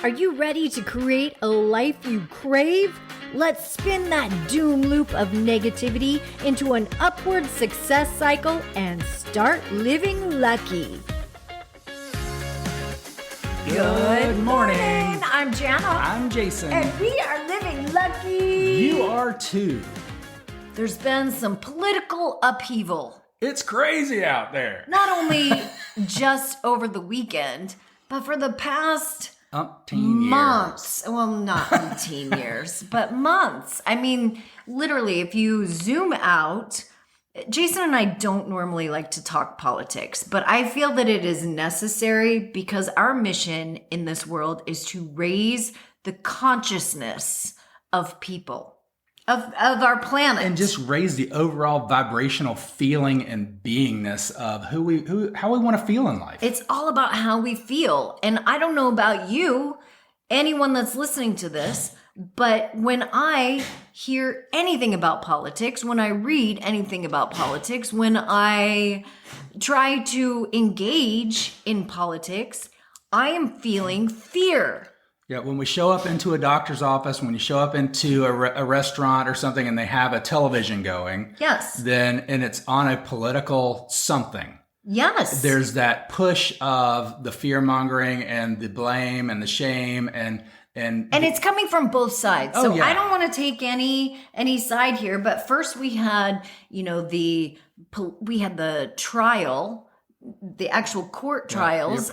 Are you ready to create a life you crave? Let's spin that doom loop of negativity into an upward success cycle and start living lucky. Good morning. I'm Jana. I'm Jason. And we are living lucky. You are too. There's been some political upheaval. It's crazy out there. Not only just over the weekend, but for the past months. Well, not 18 years, but months. I mean, literally, if you zoom out, Jason and I don't normally like to talk politics, but I feel that it is necessary because our mission in this world is to raise the consciousness of people, of our planet. And just raise the overall vibrational feeling and beingness of how we want to feel in life. It's all about how we feel. And I don't know about you, anyone that's listening to this, but when I hear anything about politics, when I read anything about politics, when I try to engage in politics, I am feeling fear. Yeah, when we show up into a doctor's office, when you show up into a restaurant or something and they have a television going, yes, and it's on a political something. Yes. There's that push of the fear mongering and the blame and the shame and it's coming from both sides. So yeah. I don't want to take any side here, but first we had, the trial, the actual court trials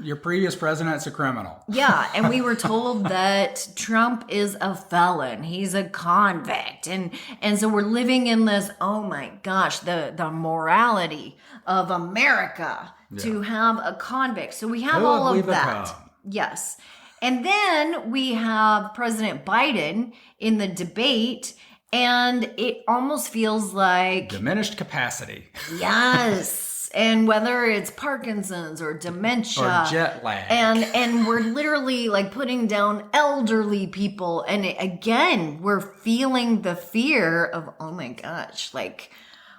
your previous president's a criminal. Yeah, and we were told that Trump is a felon. He's a convict. And so we're living in this, oh my gosh, the morality of America to have a convict. So we have all of that. Yes. And then we have President Biden in the debate, and it almost feels like diminished capacity. Yes. And whether it's Parkinson's or dementia or jet lag. And we're literally like putting down elderly people. And again, we're feeling the fear of, oh my gosh, like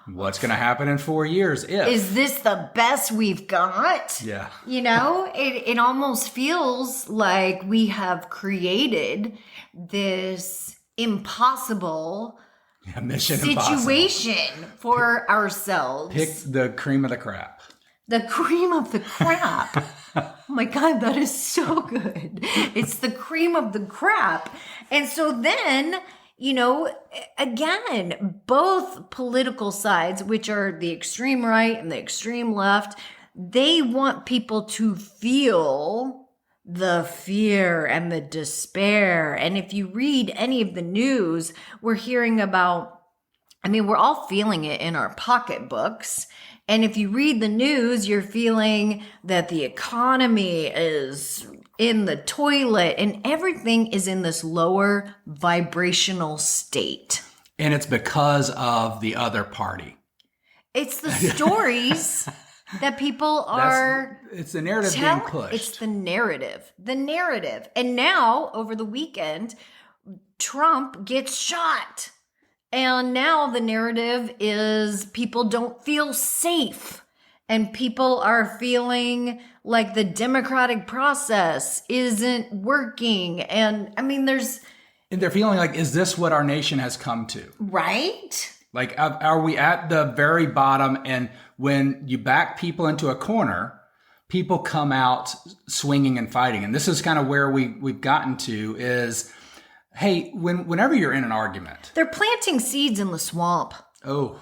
what's going to happen in 4 years is this the best we've got? Yeah. It almost feels like we have created this impossible mission situation for ourselves. Pick the cream of the crap. The cream of the crap. Oh my God, that is so good. It's the cream of the crap. And so then, again, both political sides, which are the extreme right and the extreme left, they want people to feel the fear and the despair. And if you read any of the news, we're hearing about, we're all feeling it in our pocketbooks. And if you read the news, you're feeling that the economy is in the toilet and everything is in this lower vibrational state. And it's because of the other party. It's the stories that people are... It's the narrative being pushed. It's the narrative. The narrative. And now, over the weekend, Trump gets shot. And now the narrative is people don't feel safe. And people are feeling like the democratic process isn't working. And And they're feeling like, is this what our nation has come to? Right? Like, are we at the very bottom? And when you back people into a corner, people come out swinging and fighting. And this is kind of where we've gotten to is, hey, whenever you're in an argument. They're planting seeds in the swamp. Oh,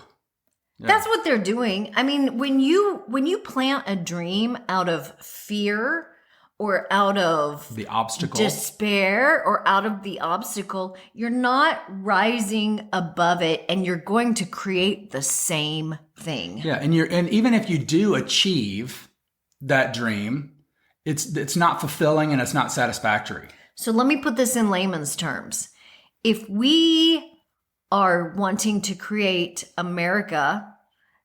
yeah. That's what they're doing. When you plant a dream out of fear or out of the obstacle, despair, or out of the obstacle, you're not rising above it, and you're going to create the same thing. Yeah, and even if you do achieve that dream, it's not fulfilling and it's not satisfactory. So let me put this in layman's terms. If we are wanting to create America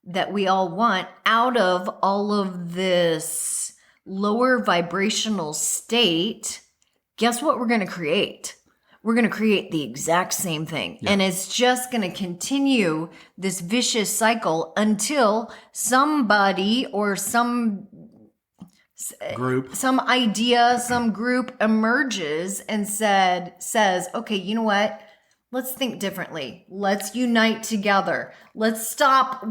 that we all want out of all of this lower vibrational state, guess what we're going to create? We're going to create the exact same thing. Yeah. And it's just going to continue this vicious cycle until somebody or some Group. some idea, some group emerges and says, okay, you know what? Let's think differently. Let's unite together. Let's stop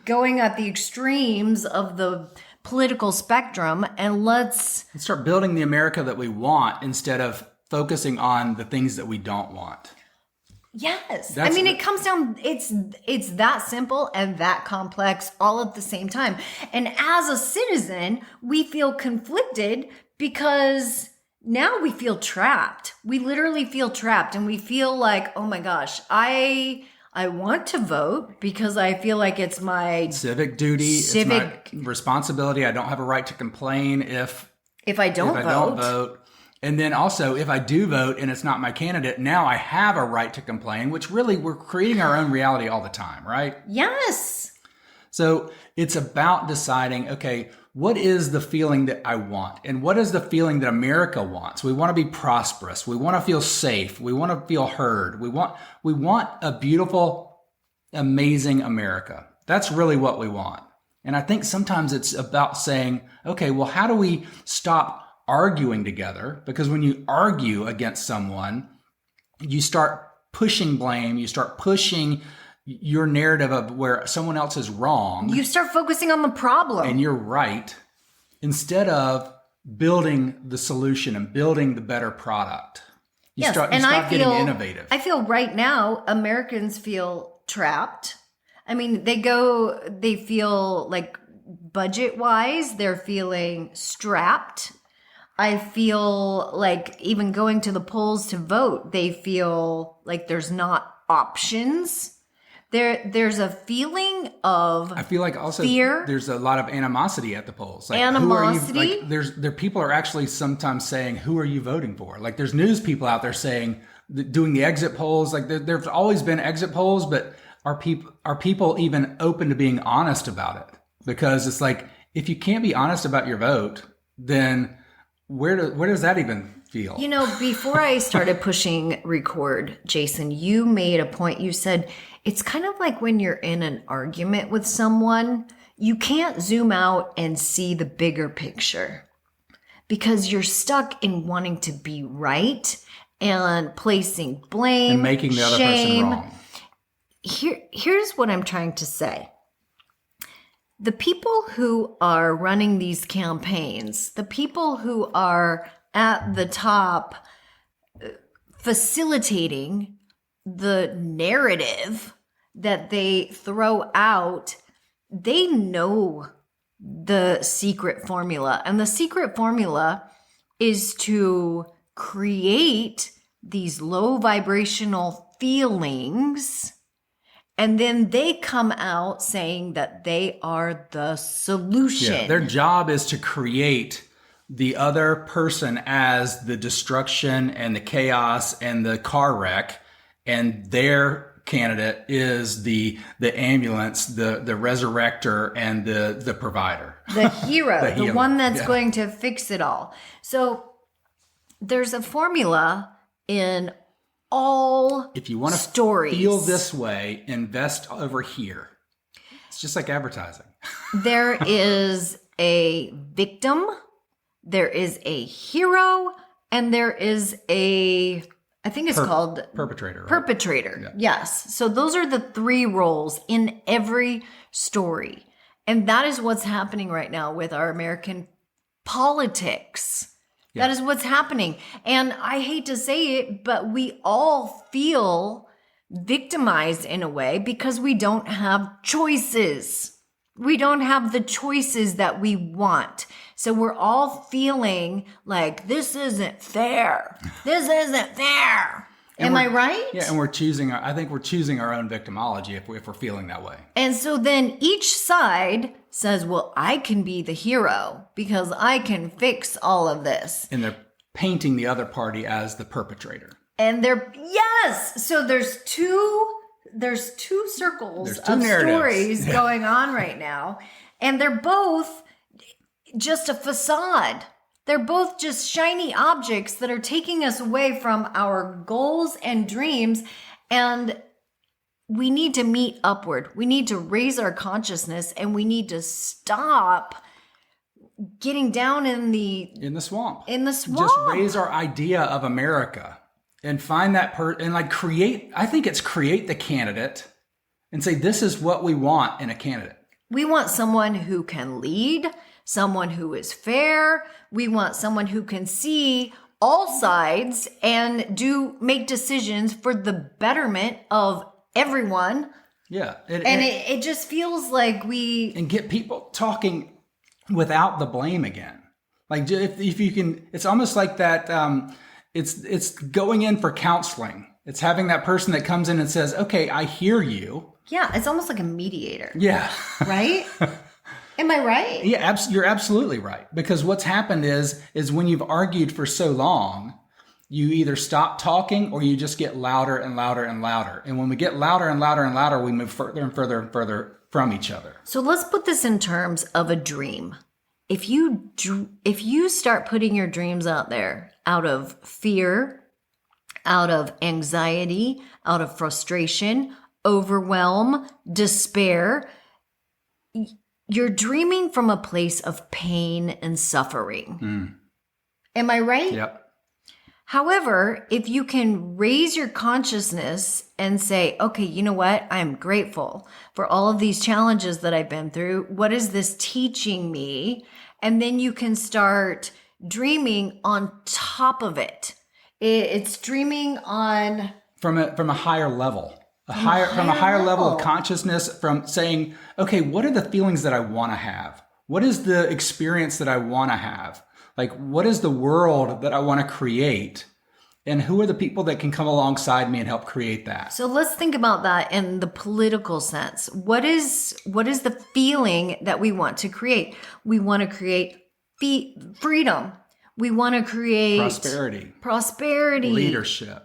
going at the extremes of the political spectrum, and let's start building the America that we want instead of focusing on the things that we don't want. Yes. I mean, it comes down, it's that simple and that complex all at the same time. And as a citizen, we feel conflicted because now we feel trapped. We literally feel trapped, and we feel like, oh my gosh, I want to vote because I feel like it's my civic duty, it's my responsibility. I don't have a right to complain if I don't vote. And then also, if I do vote and it's not my candidate, now I have a right to complain, which really we're creating our own reality all the time, right? Yes. So it's about deciding, okay, what is the feeling that I want? And what is the feeling that America wants? We want to be prosperous. We want to feel safe. We want to feel heard. We want a beautiful, amazing America. That's really what we want. And I think sometimes it's about saying, okay, well, how do we stop arguing together? Because when you argue against someone, you start pushing blame, you start pushing your narrative of where someone else is wrong. You start focusing on the problem. And you're right, instead of building the solution and building the better product. You stop getting innovative. I feel right now, Americans feel trapped. I mean, they feel like budget-wise, they're feeling strapped. I feel like even going to the polls to vote, they feel like there's not options. There's a feeling of I feel like also fear. There's a lot of animosity at the polls. Like, animosity. Who are you, like, people are actually sometimes saying, who are you voting for? Like, there's news people out there saying, doing the exit polls. Like, there's always been exit polls, but are people even open to being honest about it? Because it's like, if you can't be honest about your vote, then where does that even feel? You know, before I started pushing record, Jason, you made a point. You said it's kind of like when you're in an argument with someone, you can't zoom out and see the bigger picture because you're stuck in wanting to be right and placing blame and making the other person wrong. Here's what I'm trying to say. The people who are running these campaigns, the people who are at the top facilitating the narrative that they throw out, they know the secret formula. And the secret formula is to create these low vibrational feelings. And then they come out saying that they are the solution. Yeah, their job is to create the other person as the destruction and the chaos and the car wreck. And their candidate is the ambulance, the resurrector, and the provider. The hero, the one that's going to fix it all. So there's a formula in all if you want to stories. Feel this way, invest over here. It's just like advertising. There is a victim, there is a hero, and there is I think it's called perpetrator. Right? Perpetrator. Yeah. Yes. So those are the three roles in every story. And that is what's happening right now with our American politics. Yeah. That is what's happening. And I hate to say it, but we all feel victimized in a way because we don't have choices. We don't have the choices that we want. So we're all feeling like this isn't fair. This isn't fair. Am I right? Yeah, and I think we're choosing our own victimology if we're feeling that way. And so then each side says, well, I can be the hero because I can fix all of this. And they're painting the other party as the perpetrator. And yes. So there's two circles of narratives. Stories going on right now. And they're both just a facade. They're both just shiny objects that are taking us away from our goals and dreams. And we need to meet upward. We need to raise our consciousness and we need to stop getting down in the swamp. In the swamp. Just raise our idea of America and find that and like create, I think it's create the candidate and say, this is what we want in a candidate. We want someone who can lead, someone who is fair. We want someone who can see all sides and make decisions for the betterment of everyone. Yeah. It just feels like and get people talking without the blame again. Like if you can, it's almost like that. It's going in for counseling. It's having that person that comes in and says, okay, I hear you. Yeah. It's almost like a mediator. Yeah. Right? Am I right? Yeah, you're absolutely right. Because what's happened is when you've argued for so long, you either stop talking or you just get louder and louder and louder. And when we get louder and louder and louder, we move further and further and further from each other. So let's put this in terms of a dream. If you start putting your dreams out there out of fear, out of anxiety, out of frustration, overwhelm, despair, you're dreaming from a place of pain and suffering. Am I right? Yep. However, if you can raise your consciousness and say, okay, you know what? I'm grateful for all of these challenges that I've been through. What is this teaching me? And then you can start dreaming on top of it. It's dreaming on from a higher level. From a higher level of consciousness, from saying, okay, what are the feelings that I want to have? What is the experience that I want to have? Like, what is the world that I want to create? And who are the people that can come alongside me and help create that? So let's think about that in the political sense. What is the feeling that we want to create? We want to create freedom. We want to create prosperity, leadership,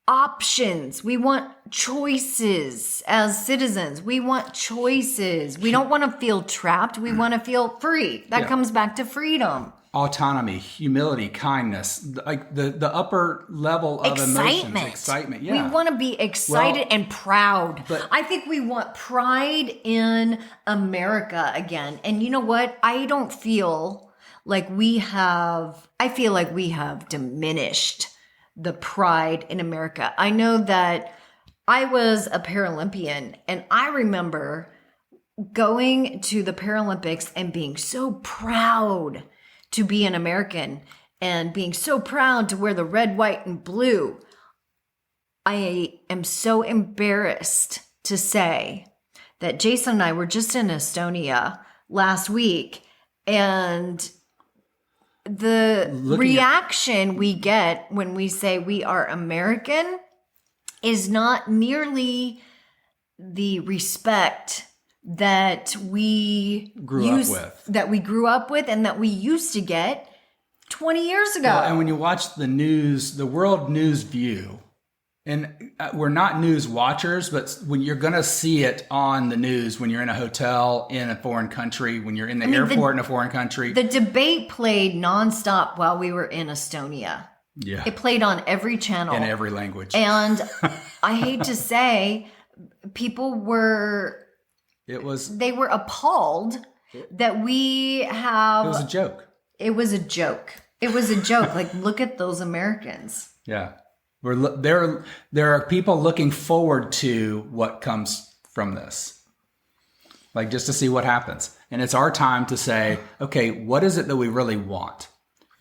options. We want choices as citizens. We want choices. We don't want to feel trapped. We want to feel free. That comes back to freedom. Autonomy, humility, kindness, like the upper level of emotions, excitement. Yeah. We want to be excited and proud. But I think we want pride in America again. And you know what? I feel like we have diminished the pride in America. I know that I was a Paralympian and I remember going to the Paralympics and being so proud to be an American and being so proud to wear the red, white, and blue. I am so embarrassed to say that Jason and I were just in Estonia last week, and the reaction we get when we say we are American is not nearly the respect that we grew up with and that we used to get 20 years ago. Well, and when you watch the news, the world news view, and we're not news watchers, but when you're going to see it on the news, when you're in a hotel in a foreign country, when you're in the airport in a foreign country. The debate played nonstop while we were in Estonia. Yeah. It played on every channel. In every language. And I hate to say, people were... They were appalled that we have... It was a joke. It was a joke. It was a joke. Like, look at those Americans. Yeah. There are people looking forward to what comes from this. Like, just to see what happens. And it's our time to say, okay, what is it that we really want?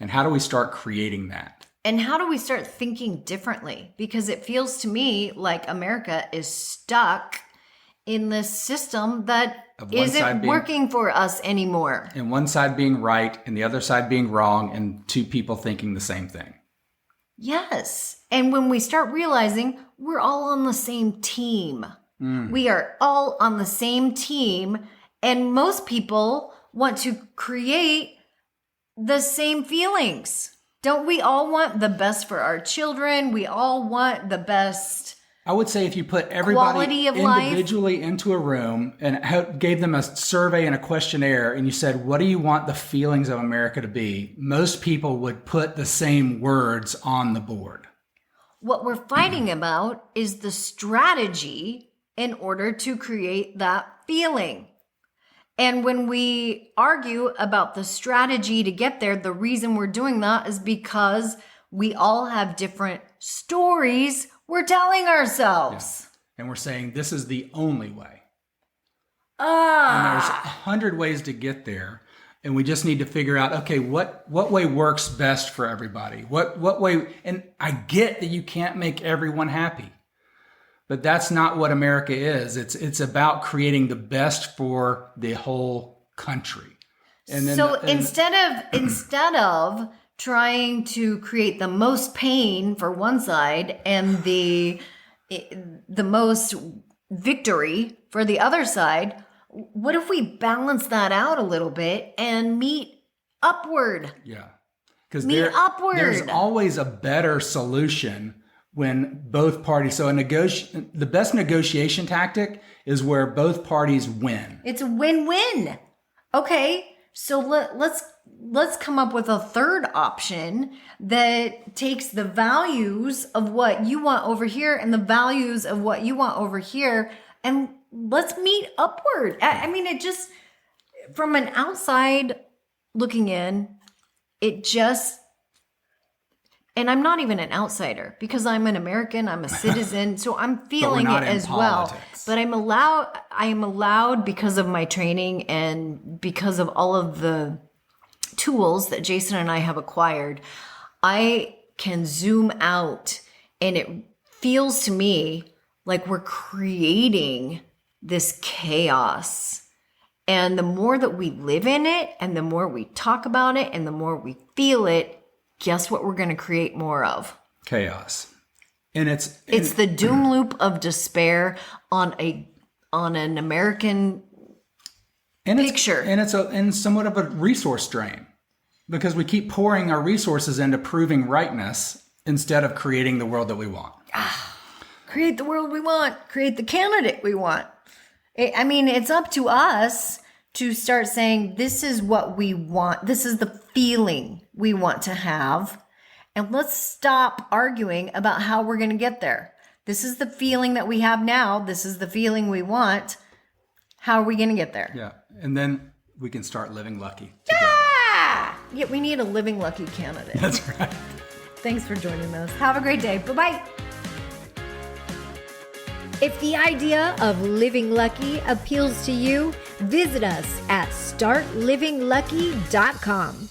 And how do we start creating that? And how do we start thinking differently? Because it feels to me like America is stuck in this system that isn't working for us anymore. And one side being right and the other side being wrong, and two people thinking the same thing. Yes. And when we start realizing we're all on the same team, we are all on the same team, and most people want to create the same feelings. Don't we all want the best for our children? We all want the best. I would say if you put everybody individually into a room and gave them a survey and a questionnaire and you said, what do you want the feelings of America to be? Most people would put the same words on the board. What we're fighting about is the strategy in order to create that feeling. And when we argue about the strategy to get there, the reason we're doing that is because we all have different stories we're telling ourselves. Yeah. And we're saying this is the only way. And there's 100 ways to get there. And we just need to figure out, okay, what way works best for everybody? What way? And I get that you can't make everyone happy, but that's not what America is. It's about creating the best for the whole country. And then so instead of trying to create the most pain for one side and the most victory for the other side, what if we balance that out a little bit and meet upward? Yeah. Because upward. There's always a better solution when both parties. So the best negotiation tactic is where both parties win. It's a win-win. Okay, so let's come up with a third option that takes the values of what you want over here and the values of what you want over here, and let's meet upward. I mean, it just, from an outside looking in, it just, and I'm not even an outsider because I'm an American, I'm a citizen, so I'm feeling it as well. But I am allowed because of my training and because of all of the tools that Jason and I have acquired, I can zoom out, and it feels to me like we're creating this chaos. And the more that we live in it, and the more we talk about it, and the more we feel it, guess what we're going to create more of? Chaos. And it's the doom loop of despair on an American picture. It's somewhat of a resource drain, because we keep pouring our resources into proving rightness instead of creating the world that we want. Create the world we want. Create the candidate we want. I mean, it's up to us to start saying, this is what we want. This is the feeling we want to have. And let's stop arguing about how we're going to get there. This is the feeling that we have now. This is the feeling we want. How are we going to get there? Yeah. And then we can start living lucky together. Yeah, we need a living lucky candidate. That's right. Thanks for joining us. Have a great day. Bye-bye. If the idea of living lucky appeals to you, visit us at startlivinglucky.com.